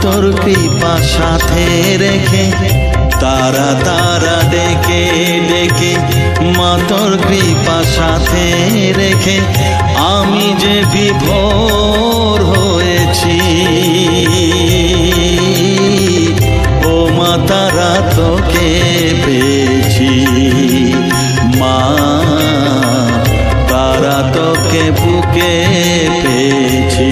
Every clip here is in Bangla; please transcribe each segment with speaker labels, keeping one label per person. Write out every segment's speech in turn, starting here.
Speaker 1: তোর কৃপা সাথে রেখে তারা তারা ডেকে ডেকে মা তোর কৃপা সাথে রেখে আমি যে বিভোর হয়েছি। ও মা তারা তোকে পেয়েছি, মা তারা তোকে বুকে পেয়েছি।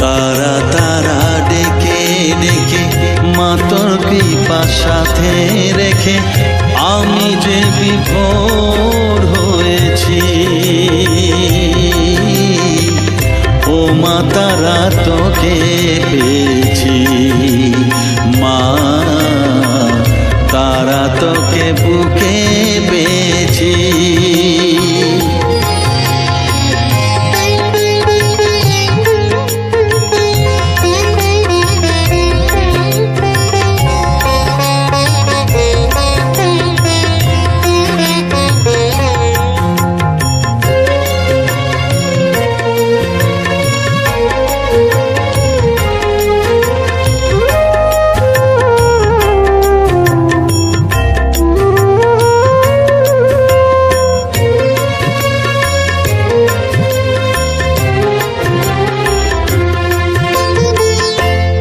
Speaker 1: তারা তারা ডেকে ডেকে মা তোর কৃপা সাথে রেখে আমি যে বিভোর হয়েছি। ও মা তারা তোকে পেয়েছি, মা তারা তোকে বুকে পেয়েছি।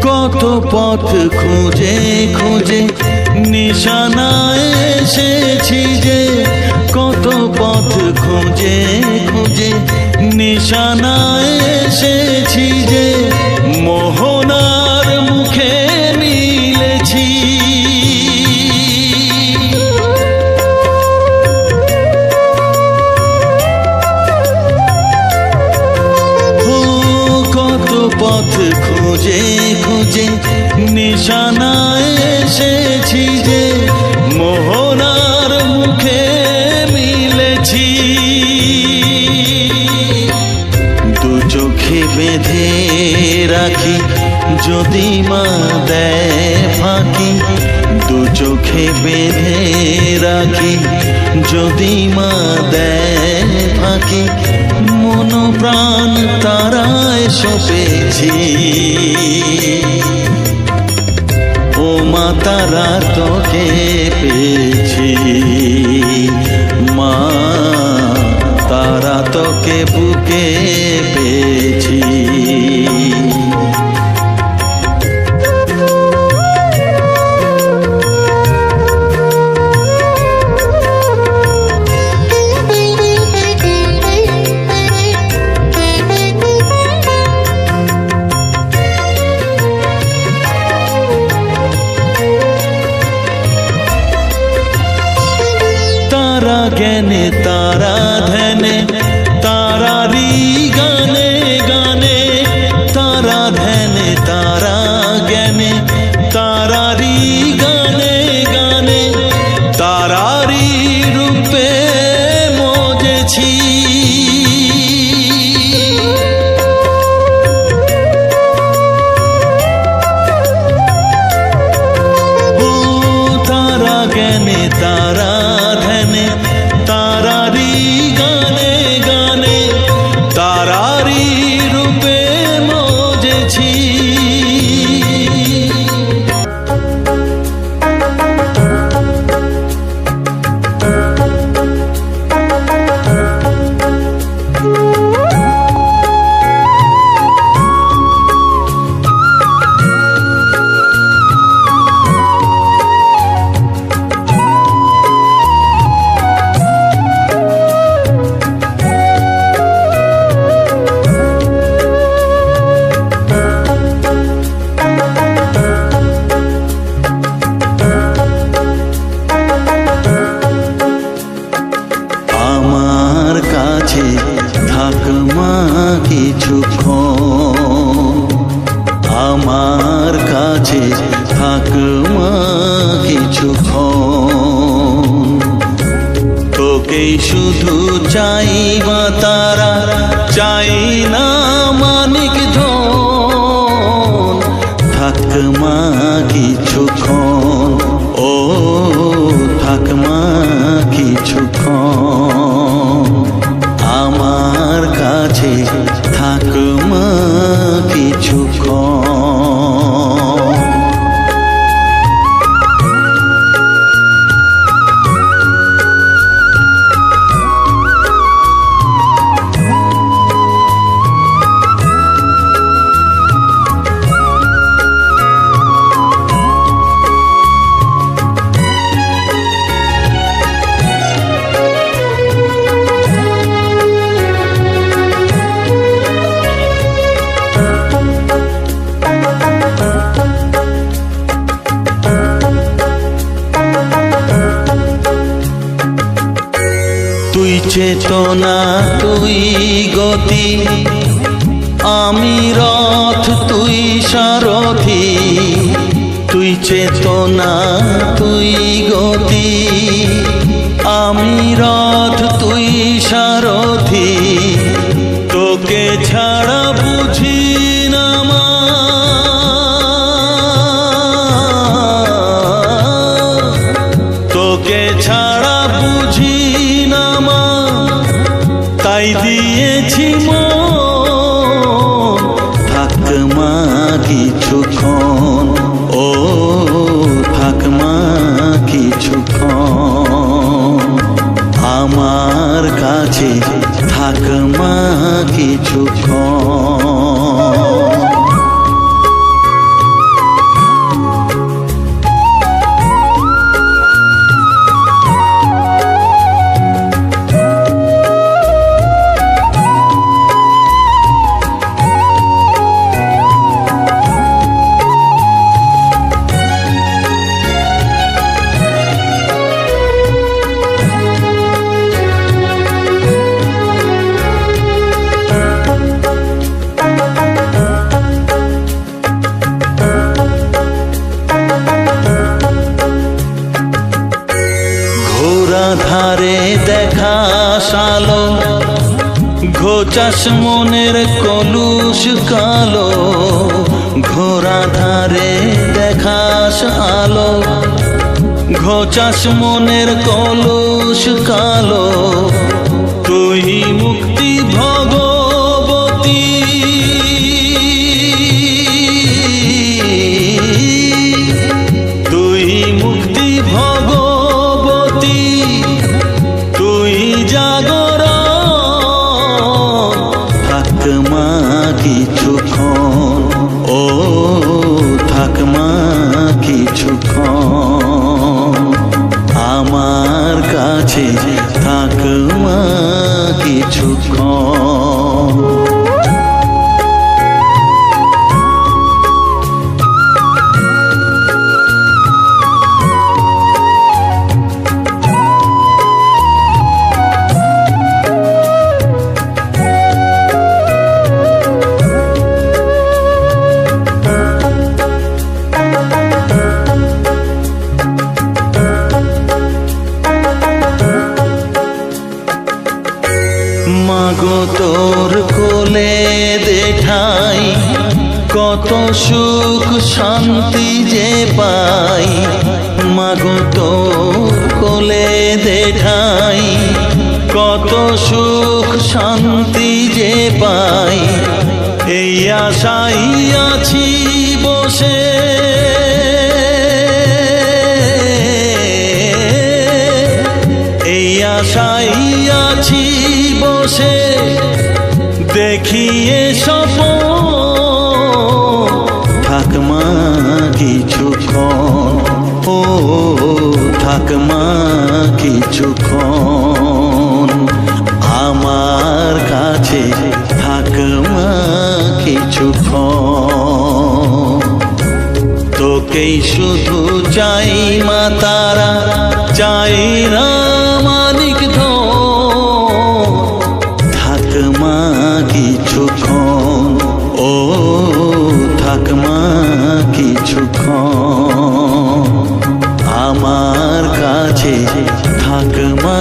Speaker 1: কত পথ খুঁজে খুঁজে নিশানায় এসেছি যে, কত পথ খুঁজে খুঁজে নিশানায় এসেছি যে, মোহনার মুখে মিলেছি। কত পথ খুঁজে খুঁজে নিশানায় এসেছি যে, মোহনার মুখে মিলেছি। দু চোখে বেঁধে রাখি যদি মা দেয় ফাঁকি, দু চোখে বেঁধে রাখি যদি মা দেয় ফাঁকি, মন প্রাণ তারায় সপেছি। ও মা তারা তোকে পেয়েছি, মা তারা তোকে বুকে পেয়েছি। তারা জ্ঞানে তারা ধ্যানে তারারি গানে গানে, তারা ধ্যানে তারা জ্ঞানে তারারি গানে গানে, তারারি রূপে মজেছি। ও তারা জ্ঞানে তারা ধ্যানে তারারি গানে গানে, তারারি রূপে মজেছি। থাক মা কিছুক্ষণ, আমার কাছে থাক মা কিছুক্ষণ, তোকেই শুধু চাই মা তারা, চাই না মানিক ধন। থাক মা কিছুক্ষণ, ও থাক মা কিছুক্ষণ, আমার কাছে থাক মা। চেতনা তুই গতি, আমি রথ তুই সারথি। তুই চেতনা তুই গতি, আমি রথ তুই সারথি। তোকে ছাড়া বুঝি না মা, তোকে ছাড়া বুঝি না মা, তাই দিয়েছি মন। থাক মা কিছুক্ষণ, ও থাক মা কিছুক্ষণ, আমার কাছে থাক মা কিছুক্ষণ। ধারে দেখা সালো, ঘোচাস মনের কলুষ কালো। ঘোড়া ধারে দেখাস আলো, ঘোচাস মনের কলুষ কালো। তুই মুক্তি ভগবতী, তুই মুক্তি ভগবতী, তুই জাগরণ। থাক মা কিছুক্ষণ, ও থাক মা কিছুক্ষণ, আমার কাছে থাক মা কিছুক্ষণ। মাগো তোর কোলে দেখাই, কত সুখ শান্তি যে পাই। মাগো তোর কোলে দেখাই, কত সুখ শান্তি যে পাই। এই আশাই আছি বসে, এই আশাই আছি বসে, দেখিয়ে স্বপন। থাক মা কিছুক্ষণ, ও থাক মা কিছুক্ষণ, আমার কাছে থাক মা কিছুক্ষণ। তোকেই শুধু চাই মা তারা, চাই না মানিক ধন। থাক মা কিছুক্ষণ, ও থাক মা কিছুক্ষণ, আমার কাছে থাক মা।